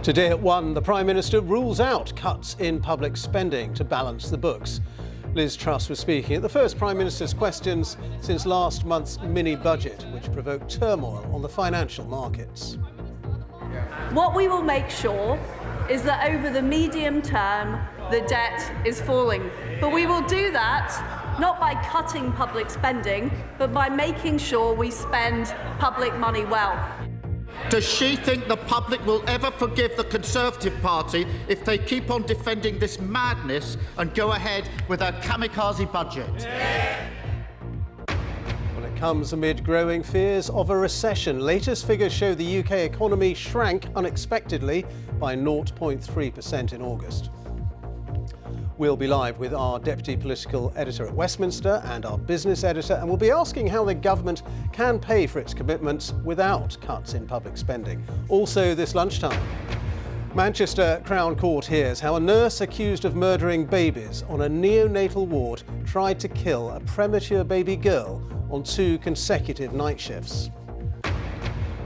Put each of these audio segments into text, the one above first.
Today at 1, the Prime Minister rules out cuts in public spending to balance the books. Liz Truss was speaking at the first Prime Minister's questions since last month's mini-budget, which provoked turmoil on the financial markets. What we will make sure is that over the medium term, the debt is falling. But we will do that not by cutting public spending, but by making sure we spend public money well. Does she think the public will ever forgive the Conservative Party if they keep on defending this madness and go ahead with a kamikaze budget? Well, it comes amid growing fears of a recession. Latest figures show the UK economy shrank unexpectedly by 0.3% in August. We'll be live with our Deputy Political Editor at Westminster and our Business Editor, and we'll be asking how the government can pay for its commitments without cuts in public spending. Also this lunchtime, Manchester Crown Court hears how a nurse accused of murdering babies on a neonatal ward tried to kill a premature baby girl on 2 consecutive night shifts.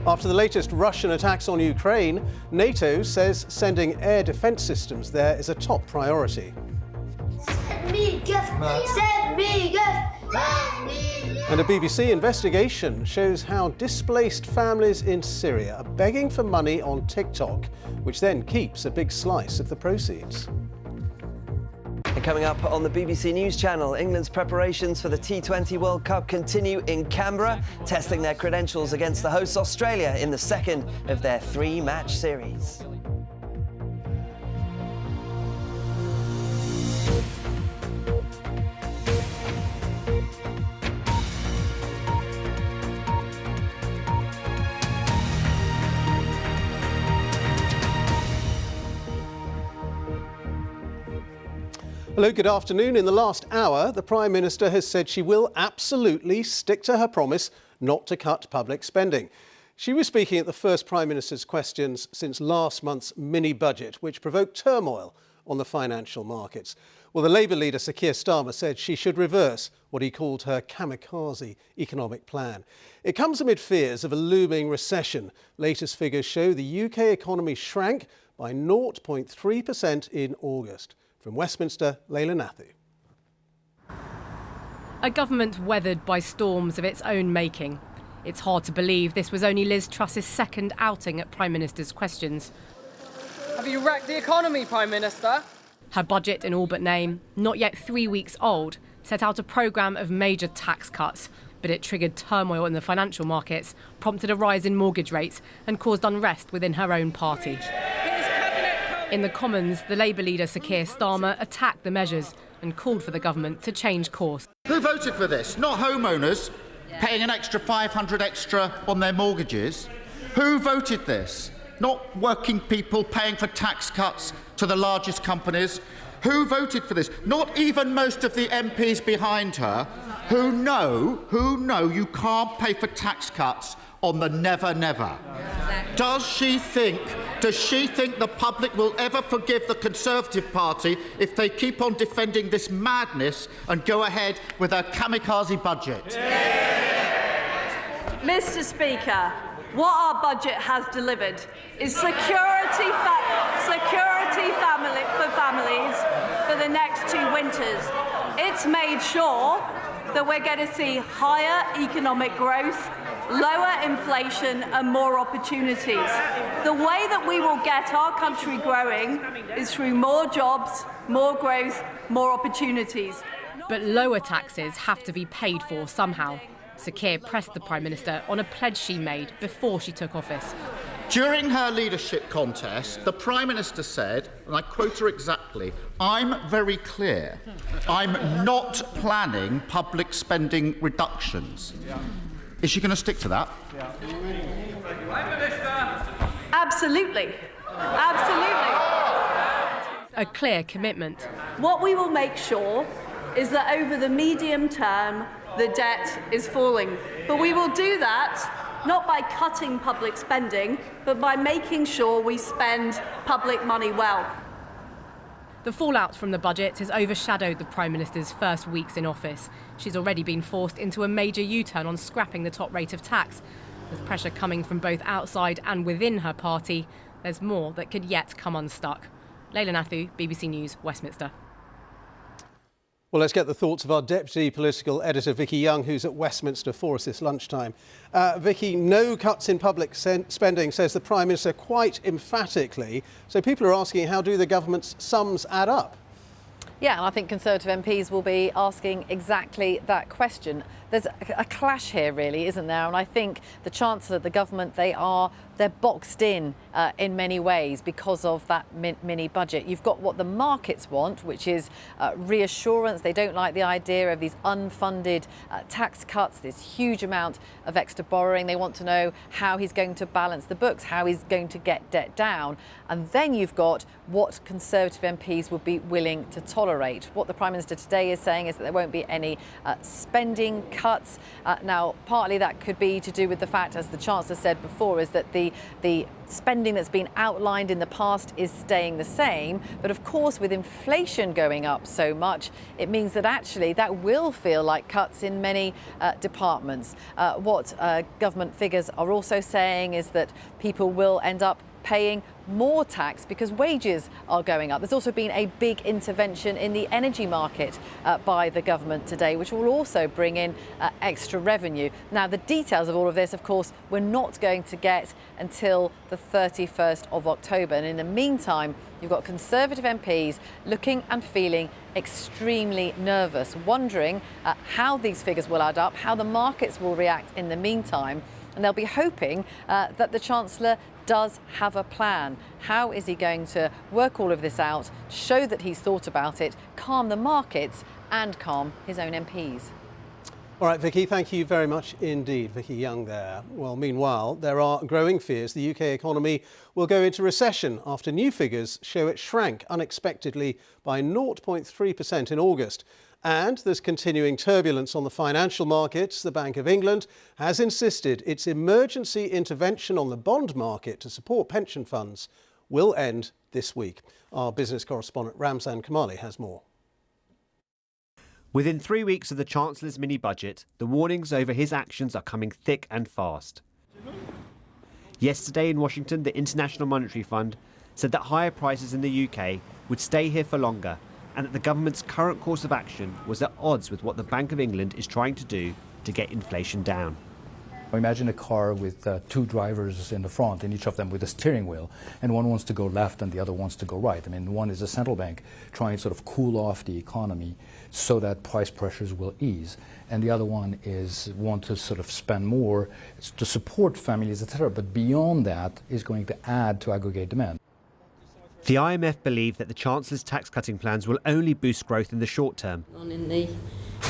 After the latest Russian attacks on Ukraine, NATO says sending air defence systems there is a top priority. And a BBC investigation shows how displaced families in Syria are begging for money on TikTok, which then keeps a big slice of the proceeds. And coming up on the BBC News Channel, England's preparations for the T20 World Cup continue in Canberra, testing their credentials against the hosts Australia in the second of their 3-match series. Hello, good afternoon. In the last hour, the Prime Minister has said she will absolutely stick to her promise not to cut public spending. She was speaking at the first Prime Minister's questions since last month's mini-budget, which provoked turmoil on the financial markets. Well, the Labour leader, Sir Keir Starmer, said she should reverse what he called her kamikaze economic plan. It comes amid fears of a looming recession. Latest figures show the UK economy shrank by 0.3% in August. From Westminster, Leila Nathu. A government weathered by storms of its own making. It's hard to believe this was only Liz Truss's second outing at Prime Minister's questions. Have you wrecked the economy, Prime Minister? Her budget, in all but name, not yet 3 weeks old, set out a programme of major tax cuts, but it triggered turmoil in the financial markets, prompted a rise in mortgage rates and caused unrest within her own party. In the Commons, the Labour leader Sir Keir Starmer attacked the measures and called for the government to change course. Who voted for this? Not homeowners paying an extra $500 extra on their mortgages. Who voted this? Not working people paying for tax cuts to the largest companies. Who voted for this? Not even most of the MPs behind her who know you can't pay for tax cuts on the never, never. Does she think the public will ever forgive the Conservative Party if they keep on defending this madness and go ahead with a kamikaze budget? Mr. Speaker, what our budget has delivered is security for families for the next 2 winters. It's made sure that we're going to see higher economic growth, lower inflation and more opportunities. The way that we will get our country growing is through more jobs, more growth, more opportunities. But lower taxes have to be paid for somehow. Sir Keir pressed the Prime Minister on a pledge she made before she took office. During her leadership contest, the Prime Minister said, and I quote her exactly, "I'm very clear. I'm not planning public spending reductions." Is she going to stick to that? Absolutely. Absolutely. A clear commitment. What we will make sure is that over the medium term, the debt is falling. But we will do that not by cutting public spending, but by making sure we spend public money well. The fallout from the budget has overshadowed the Prime Minister's first weeks in office. She's already been forced into a major U-turn on scrapping the top rate of tax. With pressure coming from both outside and within her party, there's more that could yet come unstuck. Leila Nathu, BBC News, Westminster. Well, let's get the thoughts of our Deputy Political Editor, Vicky Young, who's at Westminster for us this lunchtime. Vicky, no cuts in public spending, says the Prime Minister quite emphatically. So people are asking, how do the government's sums add up? Yeah, and I think Conservative MPs will be asking exactly that question. There's a clash here, really, isn't there? And I think the Chancellor, the government, they're boxed in many ways because of that mini budget. You've got what the markets want, which is reassurance. They don't like the idea of these unfunded tax cuts, this huge amount of extra borrowing. They want to know how he's going to balance the books, how he's going to get debt down. And then you've got what Conservative MPs would be willing to tolerate. What the Prime Minister today is saying is that there won't be any spending cuts. Now, partly that could be to do with the fact, as the Chancellor said before, is that the spending that's been outlined in the past is staying the same. But of course, with inflation going up so much, it means that actually that will feel like cuts in many departments. What government figures are also saying is that people will end up paying more tax because wages are going up. There's also been a big intervention in the energy market by the government today, which will also bring in extra revenue. Now, the details of all of this, of course, we're not going to get until the 31st of October. And in the meantime, you've got Conservative MPs looking and feeling extremely nervous, wondering how these figures will add up, how the markets will react in the meantime. And they'll be hoping that the Chancellor does have a plan. How is he going to work all of this out, show that he's thought about it, calm the markets and calm his own MPs? All right, Vicky, thank you very much indeed. Vicky Young there. Well, meanwhile, there are growing fears the UK economy will go into recession after new figures show it shrank unexpectedly by 0.3% in August. And there's continuing turbulence on the financial markets. The Bank of England has insisted its emergency intervention on the bond market to support pension funds will end this week. Our business correspondent Ramzan Kamali has more. Within 3 weeks of the Chancellor's mini-budget, the warnings over his actions are coming thick and fast. Yesterday in Washington, the International Monetary Fund said that higher prices in the UK would stay here for longer, and that the government's current course of action was at odds with what the Bank of England is trying to do to get inflation down. Imagine a car with two drivers in the front, and each of them with a steering wheel, and one wants to go left and the other wants to go right. I mean, one is a central bank trying to sort of cool off the economy so that price pressures will ease, and the other one is want to sort of spend more to support families, etc. But beyond that is going to add to aggregate demand. The IMF believe that the Chancellor's tax-cutting plans will only boost growth in the short term. In the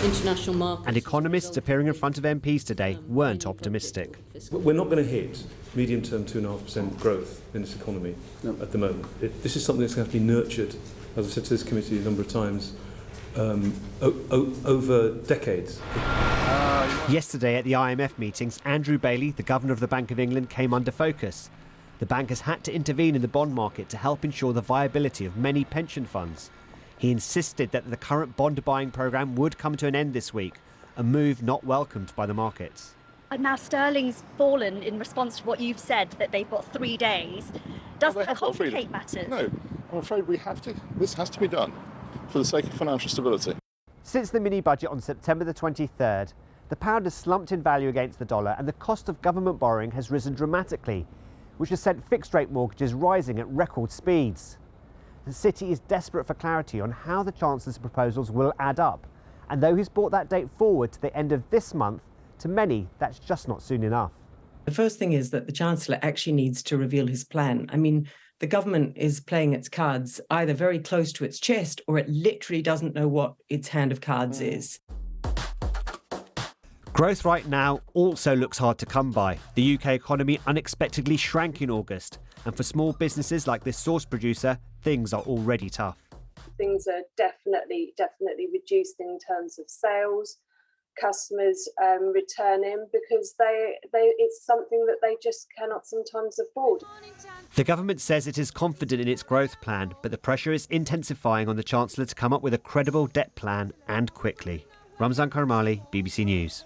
international market. And economists appearing in front of MPs today weren't optimistic. We're not going to hit medium-term 2.5% growth in this economy at the moment. This is something that's going to have to be nurtured, as I've said to this committee a number of times, over decades. Yesterday at the IMF meetings, Andrew Bailey, the Governor of the Bank of England, came under focus. The bank has had to intervene in the bond market to help ensure the viability of many pension funds. He insisted that the current bond buying programme would come to an end this week, a move not welcomed by the markets. Now sterling's fallen in response to what you've said, that they've got 3 days. Does that complicate matters? No, I'm afraid we have to. This has to be done for the sake of financial stability. Since the mini-budget on September the 23rd, the pound has slumped in value against the dollar and the cost of government borrowing has risen dramatically, which has sent fixed-rate mortgages rising at record speeds. The city is desperate for clarity on how the Chancellor's proposals will add up, and though he's brought that date forward to the end of this month, to many that's just not soon enough. The first thing is that the Chancellor actually needs to reveal his plan. I mean, the government is playing its cards either very close to its chest or it literally doesn't know what its hand of cards is. Growth right now also looks hard to come by. The UK economy unexpectedly shrank in August, and for small businesses like this sauce producer, things are already tough. Things are definitely reduced in terms of sales, customers returning because it's something that they just cannot sometimes afford. The government says it is confident in its growth plan, but the pressure is intensifying on the Chancellor to come up with a credible debt plan and quickly. Ramzan Karmali, BBC News.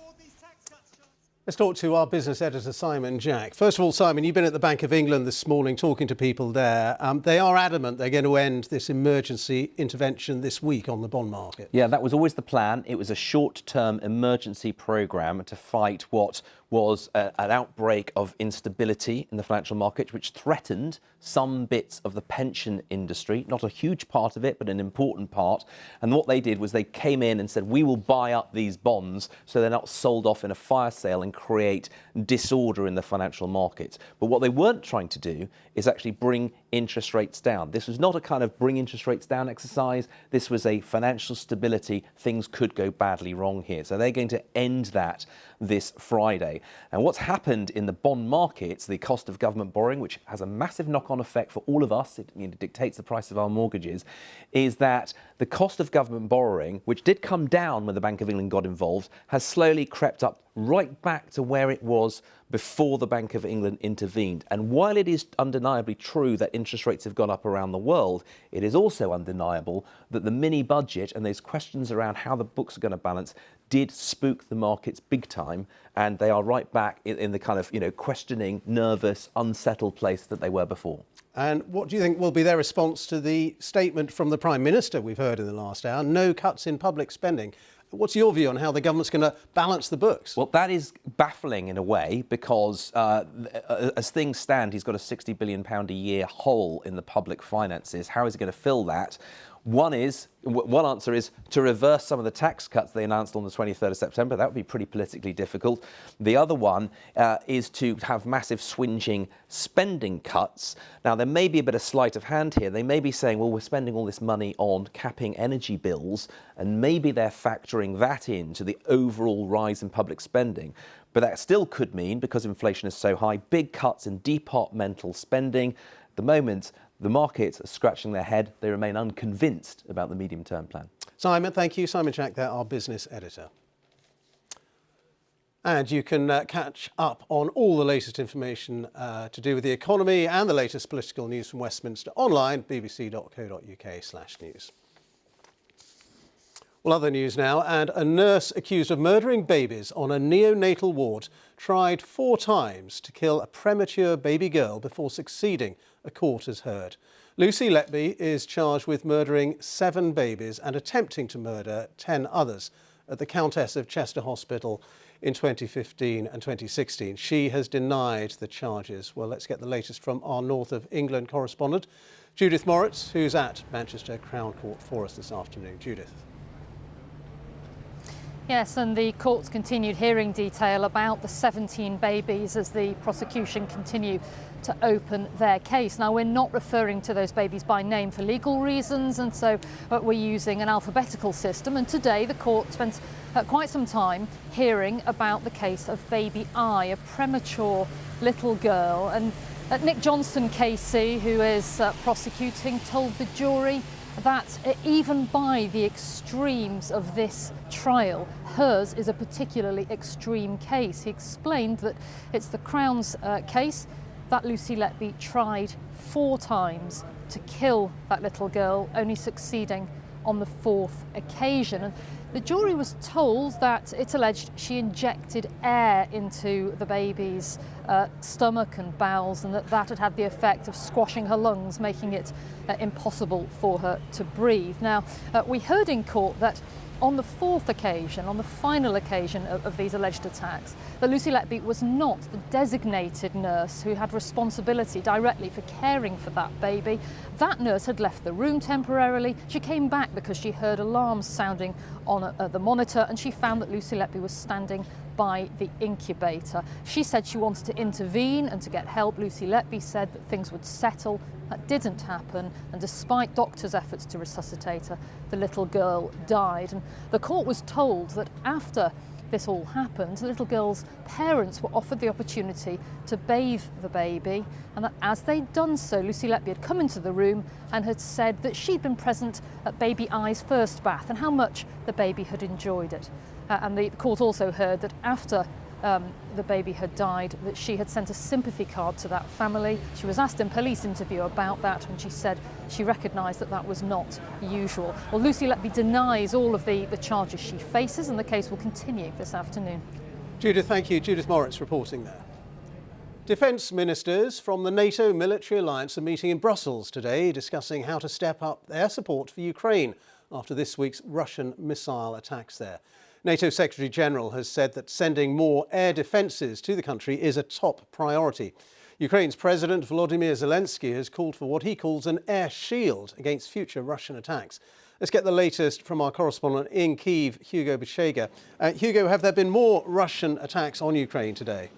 Let's talk to our business editor, Simon Jack. First of all, Simon, you've been at the Bank of England this morning talking to people there. They are adamant they're going to end this emergency intervention this week on the bond market. Yeah, that was always the plan. It was a short-term emergency programme to fight what was an outbreak of instability in the financial market, which threatened some bits of the pension industry, not a huge part of it, but an important part. And what they did was they came in and said, we will buy up these bonds so they're not sold off in a fire sale and create disorder in the financial markets. But what they weren't trying to do is actually bring interest rates down. This was not a kind of bring interest rates down exercise. This was a financial stability. Things could go badly wrong here. So they're going to end that this Friday. And what's happened in the bond markets, the cost of government borrowing, which has a massive knock-on effect for all of us, it dictates the price of our mortgages, is that the cost of government borrowing, which did come down when the Bank of England got involved, has slowly crept up right back to where it was before the Bank of England intervened. And while it is undeniably true that interest rates have gone up around the world, it is also undeniable that the mini budget and those questions around how the books are going to balance did spook the markets big time, and they are right back in the kind of, questioning, nervous, unsettled place that they were before. And what do you think will be their response to the statement from the Prime Minister we've heard in the last hour? No cuts in public spending. What's your view on how the government's going to balance the books? Well, that is baffling in a way because as things stand, he's got a £60 billion a year hole in the public finances. How is he going to fill that? One answer is to reverse some of the tax cuts they announced on the 23rd of September. That would be pretty politically difficult. The other one is to have massive swinging spending cuts. Now, there may be a bit of sleight of hand here. They may be saying, well, we're spending all this money on capping energy bills, and maybe they're factoring that into the overall rise in public spending. But that still could mean, because inflation is so high, big cuts in departmental spending. At the moment, the markets are scratching their head. They remain unconvinced about the medium-term plan. Simon, thank you. Simon Jack there, our business editor. And you can catch up on all the latest information to do with the economy and the latest political news from Westminster online, bbc.co.uk/news. Well, other news now, and a nurse accused of murdering babies on a neonatal ward tried 4 times to kill a premature baby girl before succeeding, a court has heard. Lucy Letby is charged with murdering 7 babies and attempting to murder 10 others at the Countess of Chester Hospital in 2015 and 2016. She has denied the charges. Well, let's get the latest from our North of England correspondent, Judith Moritz, who's at Manchester Crown Court for us this afternoon. Judith. Yes, and the court's continued hearing detail about the 17 babies as the prosecution continue to open their case. Now, we're not referring to those babies by name for legal reasons, and so we're using an alphabetical system. And today the court spent quite some time hearing about the case of baby I, a premature little girl. And Nick Johnston KC, who is prosecuting, told the jury that even by the extremes of this trial, hers is a particularly extreme case. He explained that it's the Crown's case that Lucy Letby tried 4 times to kill that little girl, only succeeding on the 4th occasion. And the jury was told that it's alleged she injected air into the baby's stomach and bowels, and that had had the effect of squashing her lungs, making it impossible for her to breathe. Now, we heard in court that on the 4th occasion, on the final occasion of these alleged attacks, that Lucy Letby was not the designated nurse who had responsibility directly for caring for that baby. That nurse had left the room temporarily. She came back because she heard alarms sounding on the monitor, and she found that Lucy Letby was standing by the incubator. She said she wanted to intervene and to get help. Lucy Letby said that things would settle. That didn't happen, and despite doctors' efforts to resuscitate her, the little girl died. And the court was told that after this all happened, the little girl's parents were offered the opportunity to bathe the baby, and that as they'd done so, Lucy Letby had come into the room and had said that she'd been present at baby I's first bath and how much the baby had enjoyed it. And the court also heard that after the baby had died, that she had sent a sympathy card to that family. She was asked in police interview about that, and she said she recognised that that was not usual. Well, Lucy Letby denies all of the charges she faces, and the case will continue this afternoon. Judith, thank you. Judith Moritz reporting there. Defence ministers from the NATO military alliance are meeting in Brussels today, discussing how to step up their support for Ukraine after this week's Russian missile attacks there. NATO Secretary General has said that sending more air defences to the country is a top priority. Ukraine's President Volodymyr Zelensky has called for what he calls an air shield against future Russian attacks. Let's get the latest from our correspondent in Kyiv, Hugo Bechega. Hugo, have there been more Russian attacks on Ukraine today?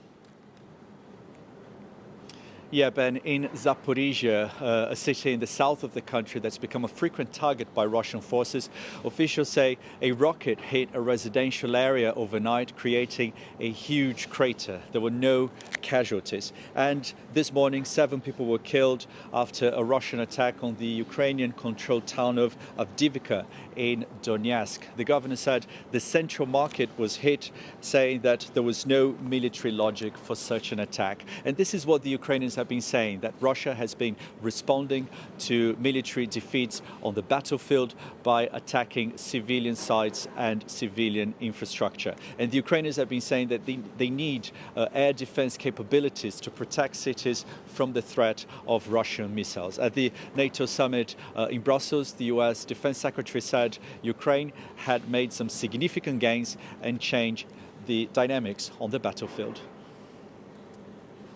Yeah, Ben, in Zaporizhia, a city in the south of the country that's become a frequent target by Russian forces, officials say a rocket hit a residential area overnight, creating a huge crater. There were no casualties. And this morning, 7 people were killed after a Russian attack on the Ukrainian-controlled town of Avdiivka in Donetsk. The governor said the central market was hit, saying that there was no military logic for such an attack. And this is what the Ukrainians have been saying, that Russia has been responding to military defeats on the battlefield by attacking civilian sites and civilian infrastructure. And the Ukrainians have been saying that they need air defense capabilities to protect cities from the threat of Russian missiles. At the NATO summit in Brussels, the US Defense Secretary said Ukraine had made some significant gains and changed the dynamics on the battlefield.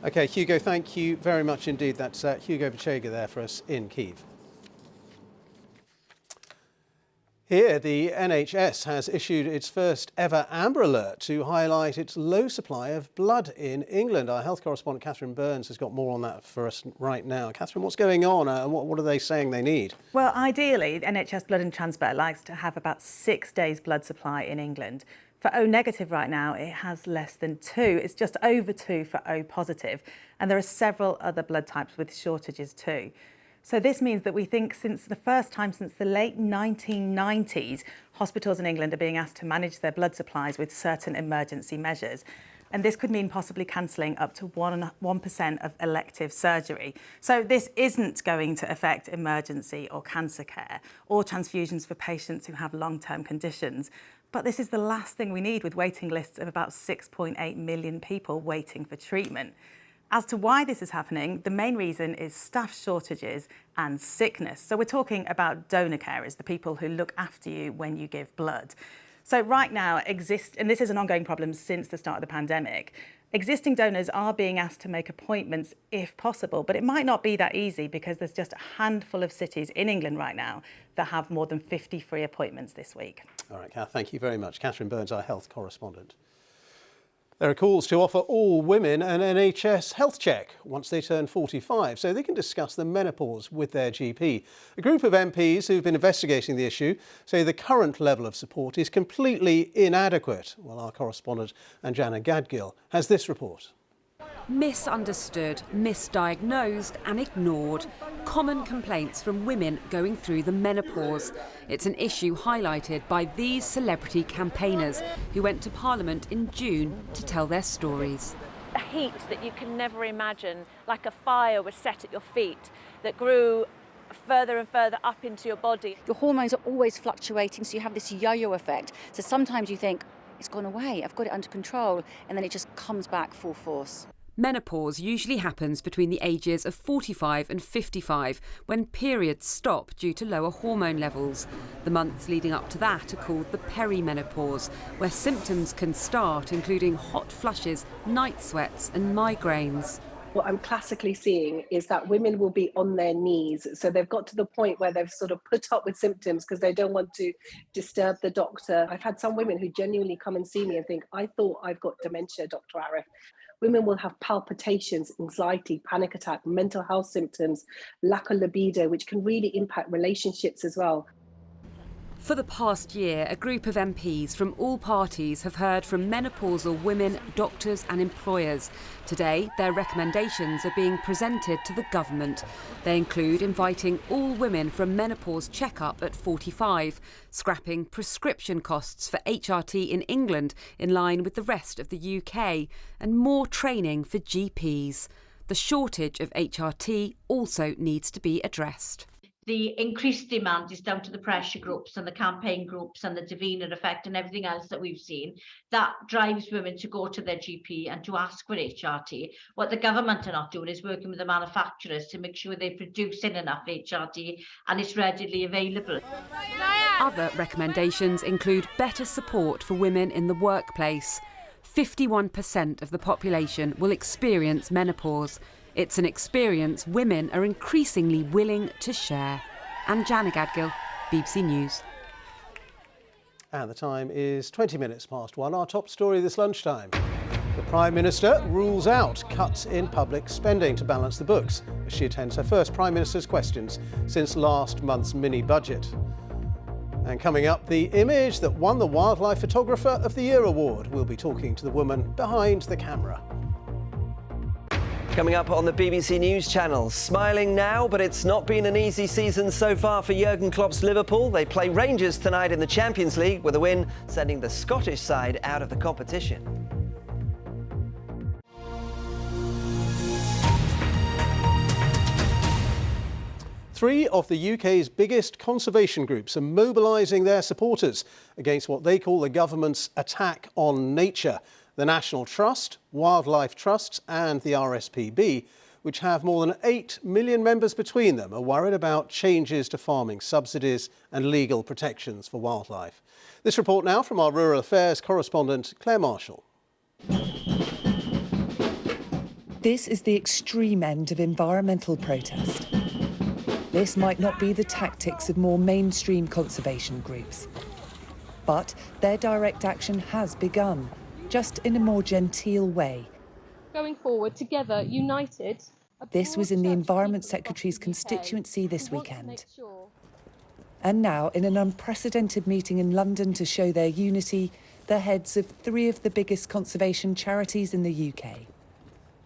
OK, Hugo, thank you very much indeed. That's Hugo Bechega there for us in Kyiv. Here, the NHS has issued its first ever Amber Alert to highlight its low supply of blood in England. Our health correspondent Catherine Burns has got more on that for us right now. Catherine, what's going on and what are they saying they need? Well, ideally, NHS Blood and Transport likes to have about 6 days blood supply in England. For O negative right now, it has less than 2. It's just over 2 for O positive. And there are several other blood types with shortages too. So this means that we think since the first time since the late 1990s, hospitals in England are being asked to manage their blood supplies with certain emergency measures. And this could mean possibly cancelling up to 1% of elective surgery. So this isn't going to affect emergency or cancer care or transfusions for patients who have long-term conditions. But this is the last thing we need with waiting lists of about 6.8 million people waiting for treatment. As to why this is happening, the main reason is staff shortages and sickness. So we're talking about donor carers, the people who look after you when you give blood. So right now and this is an ongoing problem since the start of the pandemic, existing donors are being asked to make appointments if possible, but it might not be that easy because there's just a handful of cities in England right now that have more than 50 free appointments this week. All right, Kath, thank you very much. Catherine Burns, our health correspondent. There are calls to offer all women an NHS health check once they turn 45 so they can discuss the menopause with their GP. A group of MPs who've been investigating the issue say the current level of support is completely inadequate. Well, our correspondent Anjana Gadgil has this report. Misunderstood, misdiagnosed and ignored. Common complaints from women going through the menopause. It's an issue highlighted by these celebrity campaigners who went to Parliament in June to tell their stories. A heat that you can never imagine, like a fire was set at your feet, that grew further and further up into your body. Your hormones are always fluctuating, so you have this yo-yo effect. So sometimes you think, it's gone away, I've got it under control, and then it just comes back full force. Menopause usually happens between the ages of 45 and 55, when periods stop due to lower hormone levels. The months leading up to that are called the perimenopause, where symptoms can start, including hot flushes, night sweats and migraines. What I'm classically seeing is that women will be on their knees. So they've got to the point where they've sort of put up with symptoms because they don't want to disturb the doctor. I've had some women who genuinely come and see me and think, I thought I've got dementia, Dr. Arif. Women will have palpitations, anxiety, panic attack, mental health symptoms, lack of libido, which can really impact relationships as well. For the past year, a group of MPs from all parties have heard from menopausal women, doctors and employers. Today, their recommendations are being presented to the government. They include inviting all women for a menopause check-up at 45, scrapping prescription costs for HRT in England in line with the rest of the UK, and more training for GPs. The shortage of HRT also needs to be addressed. The increased demand is down to the pressure groups and the campaign groups and the Davina effect and everything else that we've seen. That drives women to go to their GP and to ask for HRT. What the government are not doing is working with the manufacturers to make sure they're producing enough HRT and it's readily available. Other recommendations include better support for women in the workplace. 51% of the population will experience menopause. It's an experience women are increasingly willing to share. And Janet Gadgill, BBC News. And the time is 20 minutes past 1. Our top story this lunchtime. The Prime Minister rules out cuts in public spending to balance the books as she attends her first Prime Minister's questions since last month's mini-budget. And coming up, the image that won the Wildlife Photographer of the Year award. We'll be talking to the woman behind the camera. Coming up on the BBC News channel, smiling now, but it's not been an easy season so far for Jurgen Klopp's Liverpool. They play Rangers tonight in the Champions League with a win, sending the Scottish side out of the competition. Three of the UK's biggest conservation groups are mobilising their supporters against what they call the government's attack on nature. The National Trust, Wildlife Trusts and the RSPB, which have more than 8 million members between them, are worried about changes to farming subsidies and legal protections for wildlife. This report now from our Rural Affairs correspondent Claire Marshall. This is the extreme end of environmental protest. This might not be the tactics of more mainstream conservation groups, but their direct action has begun, just in a more genteel way. Going forward together, united. This was in the Environment Secretary's constituency this weekend. And now, in an unprecedented meeting in London to show their unity, the heads of three of the biggest conservation charities in the UK.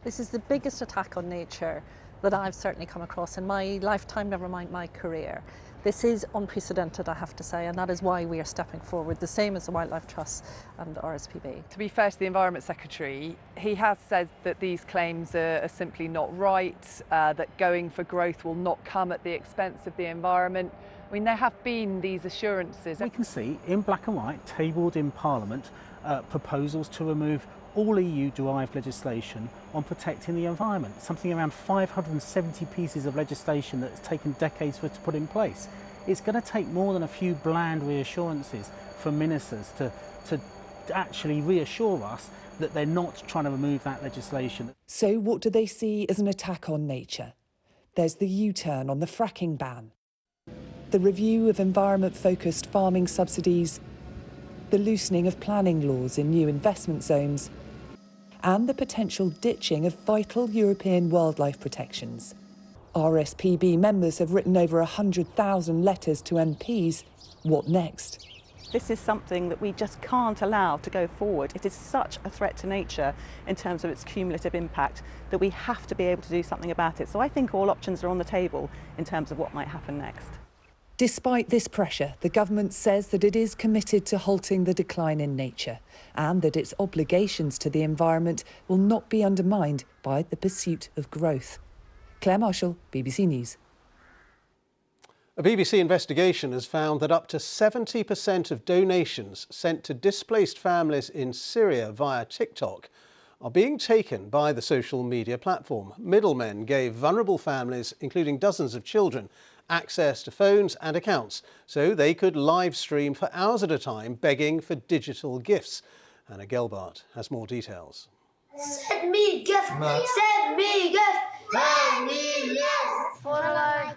This is the biggest attack on nature that I've certainly come across in my lifetime, never mind my career. This is unprecedented, I have to say, and that is why we are stepping forward, the same as the Wildlife Trust and the RSPB. To be fair to the Environment Secretary, he has said that these claims are simply not right, that going for growth will not come at the expense of the environment. I mean, there have been these assurances. We can see in black and white, tabled in Parliament, proposals to remove all EU-derived legislation on protecting the environment, something around 570 pieces of legislation that's taken decades to put in place. It's going to take more than a few bland reassurances from ministers to actually reassure us that they're not trying to remove that legislation. So what do they see as an attack on nature? There's the U-turn on the fracking ban, the review of environment-focused farming subsidies, the loosening of planning laws in new investment zones, and the potential ditching of vital European wildlife protections. RSPB members have written over 100,000 letters to MPs. What next? This is something that we just can't allow to go forward. It is such a threat to nature in terms of its cumulative impact that we have to be able to do something about it. So I think all options are on the table in terms of what might happen next. Despite this pressure, the government says that it is committed to halting the decline in nature and that its obligations to the environment will not be undermined by the pursuit of growth. Claire Marshall, BBC News. A BBC investigation has found that up to 70% of donations sent to displaced families in Syria via TikTok are being taken by the social media platform. Middlemen gave vulnerable families, including dozens of children, access to phones and accounts so they could live stream for hours at a time begging for digital gifts. Anna Gelbart has more details. Send me gift, send me gift, send me gift. For life.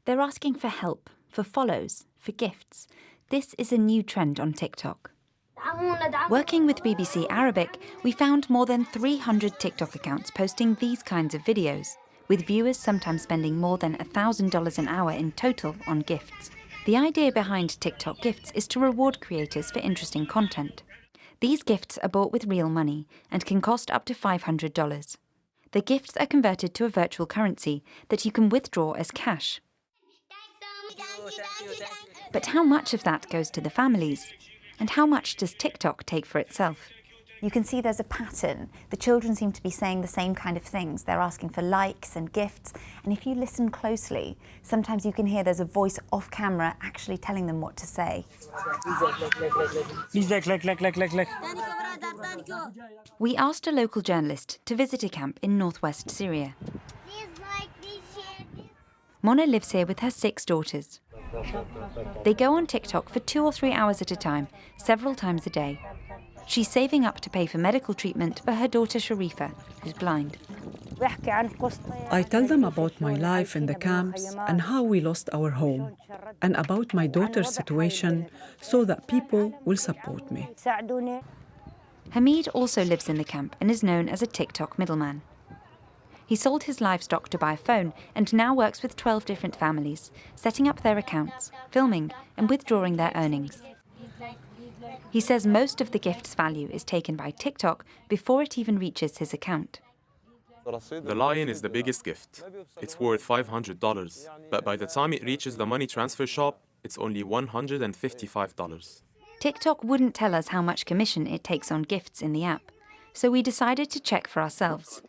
They're asking for help, for follows, for gifts. This is a new trend on TikTok. Working with BBC Arabic, we found more than 300 TikTok accounts posting these kinds of videos, with viewers sometimes spending more than $1,000 an hour in total on gifts. The idea behind TikTok gifts is to reward creators for interesting content. These gifts are bought with real money and can cost up to $500. The gifts are converted to a virtual currency that you can withdraw as cash. But how much of that goes to the families? And how much does TikTok take for itself? You can see there's a pattern. The children seem to be saying the same kind of things. They're asking for likes and gifts. And if you listen closely, sometimes you can hear there's a voice off camera actually telling them what to say. We asked a local journalist to visit a camp in northwest Syria. Mona lives here with her 6 daughters. They go on TikTok for 2 or 3 hours at a time, several times a day. She's saving up to pay for medical treatment for her daughter Sharifa, who's blind. I tell them about my life in the camps and how we lost our home, and about my daughter's situation so that people will support me. Hamid also lives in the camp and is known as a TikTok middleman. He sold his livestock to buy a phone and now works with 12 different families, setting up their accounts, filming and withdrawing their earnings. He says most of the gift's value is taken by TikTok before it even reaches his account. The lion is the biggest gift. It's worth $500, but by the time it reaches the money transfer shop, it's only $155. TikTok wouldn't tell us how much commission it takes on gifts in the app, so we decided to check for ourselves.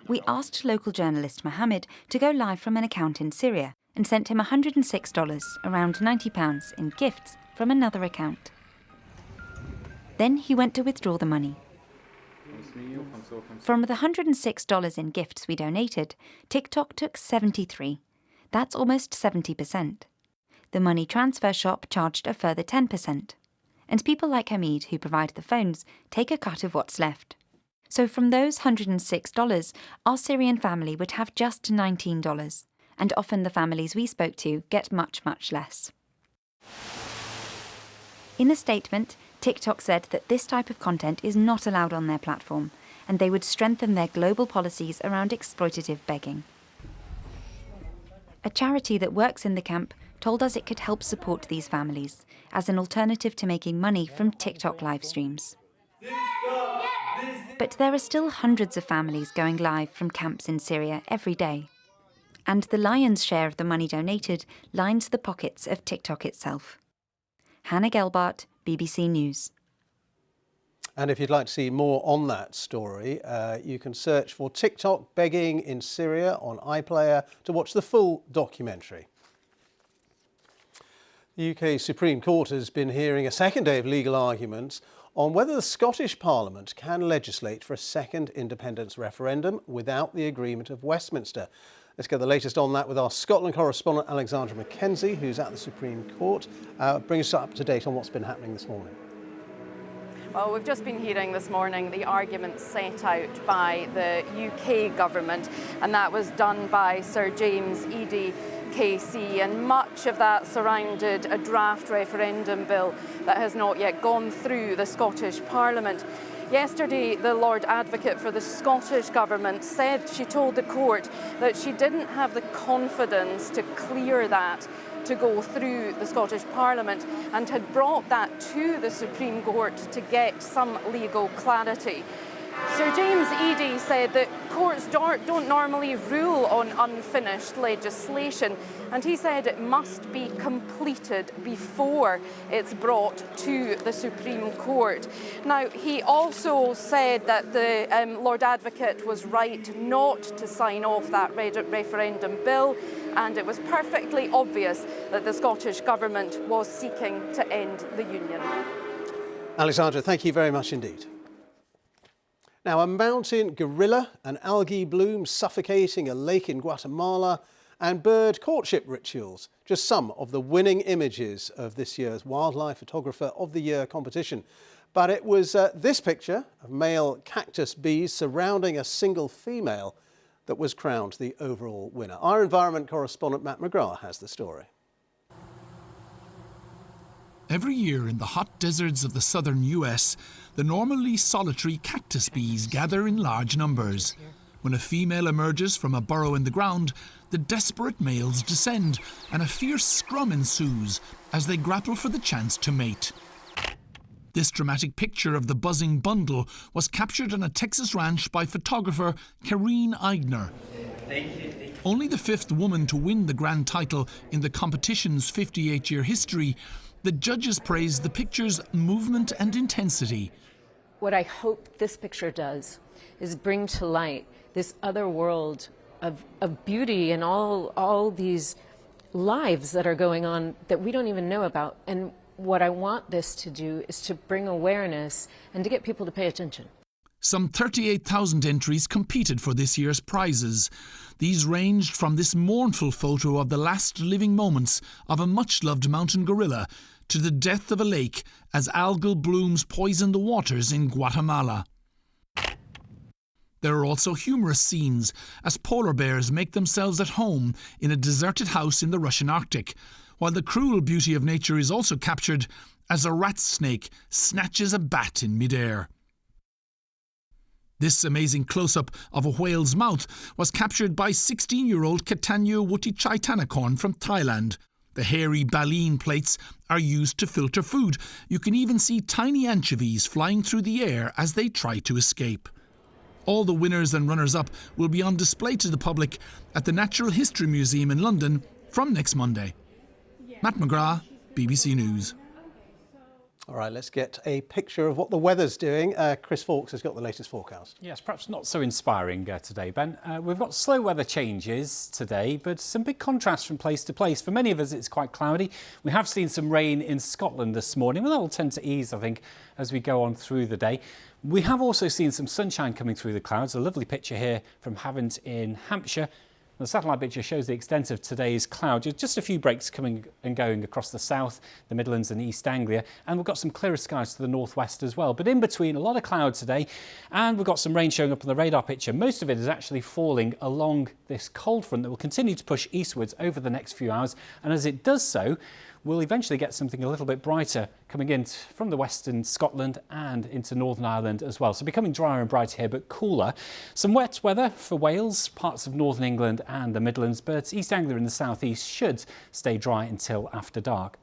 We asked local journalist Mohammed to go live from an account in Syria and sent him $106, around £90, in gifts from another account. Then he went to withdraw the money. From the $106 in gifts we donated, TikTok took 73. That's almost 70%. The money transfer shop charged a further 10%. And people like Hamid, who provide the phones, take a cut of what's left. So from those $106, our Syrian family would have just $19. And often the families we spoke to get much, much less. In a statement, TikTok said that this type of content is not allowed on their platform, and they would strengthen their global policies around exploitative begging. A charity that works in the camp told us it could help support these families as an alternative to making money from TikTok live streams. But there are still hundreds of families going live from camps in Syria every day. And the lion's share of the money donated lines the pockets of TikTok itself. Hannah Gelbart, BBC News. And if you'd like to see more on that story, you can search for TikTok begging in Syria on iPlayer to watch the full documentary. The UK Supreme Court has been hearing a second day of legal arguments on whether the Scottish Parliament can legislate for a second independence referendum without the agreement of Westminster. Let's get the latest on that with our Scotland correspondent Alexandra Mackenzie, who's at the Supreme Court. Bring us up to date on what's been happening this morning. Well, we've just been hearing this morning the arguments set out by the UK government, and that was done by Sir James Eadie KC, and much of that surrounded a draft referendum bill that has not yet gone through the Scottish Parliament. Yesterday, the Lord Advocate for the Scottish Government said she told the court that she didn't have the confidence to clear that to go through the Scottish Parliament, and had brought that to the Supreme Court to get some legal clarity. Sir James Eadie said that courts don't normally rule on unfinished legislation, and he said it must be completed before it's brought to the Supreme Court. Now, he also said that the Lord Advocate was right not to sign off that referendum bill, and it was perfectly obvious that the Scottish Government was seeking to end the Union. Alexandra, thank you very much indeed. Now, a mountain gorilla, an algae bloom suffocating a lake in Guatemala, and bird courtship rituals. Just some of the winning images of this year's Wildlife Photographer of the Year competition. But it was this picture of male cactus bees surrounding a single female that was crowned the overall winner. Our environment correspondent Matt McGrath has the story. Every year in the hot deserts of the southern US, the normally solitary cactus bees gather in large numbers. When a female emerges from a burrow in the ground, the desperate males descend, and a fierce scrum ensues as they grapple for the chance to mate. This dramatic picture of the buzzing bundle was captured on a Texas ranch by photographer Karine Eigner. Only the fifth woman to win the grand title in the competition's 58-year history, the judges praised the picture's movement and intensity. what I hope this picture does is bring to light this other world of beauty and all these lives that are going on that we don't even know about. And what I want this to do is to bring awareness and to get people to pay attention. Some 38,000 entries competed for this year's prizes. These ranged from this mournful photo of the last living moments of a much-loved mountain gorilla to the death of a lake as algal blooms poison the waters in Guatemala. There are also humorous scenes as polar bears make themselves at home in a deserted house in the Russian Arctic, while the cruel beauty of nature is also captured as a rat snake snatches a bat in midair. This amazing close-up of a whale's mouth was captured by 16-year-old Catanyo Wutichaitanakorn from Thailand. The hairy baleen plates are used to filter food. You can even see tiny anchovies flying through the air as they try to escape. All the winners and runners-up will be on display to the public at the Natural History Museum in London from next Monday. Matt McGrath, BBC News. All right, let's get a picture of what the weather's doing. Chris Fawkes has got the latest forecast. Yes, perhaps not so inspiring today, Ben. We've got slow weather changes today, but some big contrasts from place to place. For many of us, it's quite cloudy. We have seen some rain in Scotland this morning, but that will tend to ease, I think, as we go on through the day. We have also seen some sunshine coming through the clouds. A lovely picture here from Havant in Hampshire. The satellite picture shows the extent of today's cloud. Just a few breaks coming and going across the south, the Midlands and East Anglia. And we've got some clearer skies to the northwest as well. But in between, a lot of clouds today. And we've got some rain showing up on the radar picture. Most of it is actually falling along this cold front that will continue to push eastwards over the next few hours. And as it does so, we'll eventually get something a little bit brighter coming in from the western Scotland and into Northern Ireland as well. So becoming drier and brighter here, but cooler. Some wet weather for Wales, parts of Northern England and the Midlands, but East Anglia in the southeast should stay dry until after dark.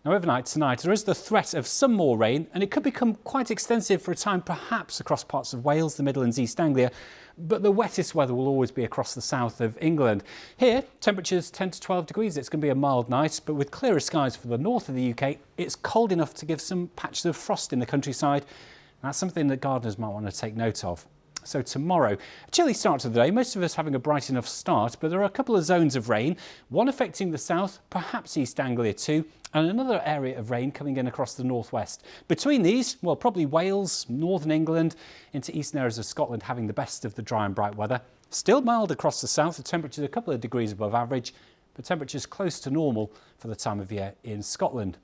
Now, overnight tonight, there is the threat of some more rain, and it could become quite extensive for a time, perhaps across parts of Wales, the Midlands, East Anglia, but the wettest weather will always be across the south of England. Here, temperatures 10 to 12 degrees. It's going to be a mild night, but with clearer skies for the north of the UK, it's cold enough to give some patches of frost in the countryside. And that's something that gardeners might want to take note of. So tomorrow, a chilly start to the day, most of us having a bright enough start, but there are a couple of zones of rain, one affecting the south, perhaps East Anglia too, and another area of rain coming in across the northwest. Between these, well, probably Wales, Northern England, into eastern areas of Scotland having the best of the dry and bright weather. Still mild across the south, the temperatures a couple of degrees above average, but temperatures close to normal for the time of year in Scotland.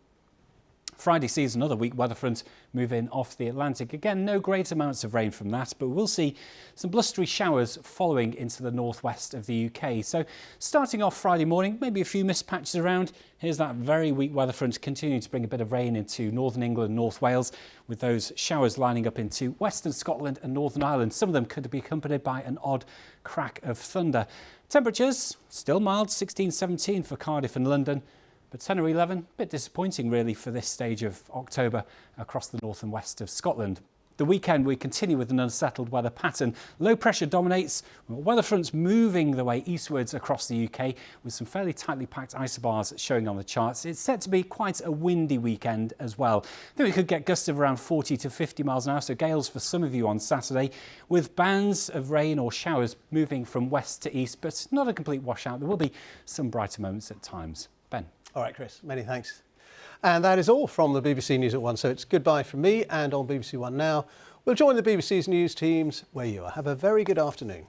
Friday sees another weak weather front move in off the Atlantic. Again, no great amounts of rain from that, but we'll see some blustery showers following into the northwest of the UK. So starting off Friday morning, maybe a few mist patches around. Here's that very weak weather front continuing to bring a bit of rain into Northern England and North Wales, with those showers lining up into Western Scotland and Northern Ireland. Some of them could be accompanied by an odd crack of thunder. Temperatures still mild, 16, 17 for Cardiff and London. But 10 or 11, a bit disappointing really for this stage of October across the north and west of Scotland. The weekend we continue with an unsettled weather pattern. Low pressure dominates, weather fronts moving the way eastwards across the UK with some fairly tightly packed isobars showing on the charts. It's set to be quite a windy weekend as well. I think we could get gusts of around 40 to 50 miles an hour, so gales for some of you on Saturday, with bands of rain or showers moving from west to east, but not a complete washout. There will be some brighter moments at times. Ben. All right, Chris, many thanks. And that is all from the BBC News at 1. So it's goodbye from me, and on BBC One Now, we'll join the BBC's news teams where you are. Have a very good afternoon.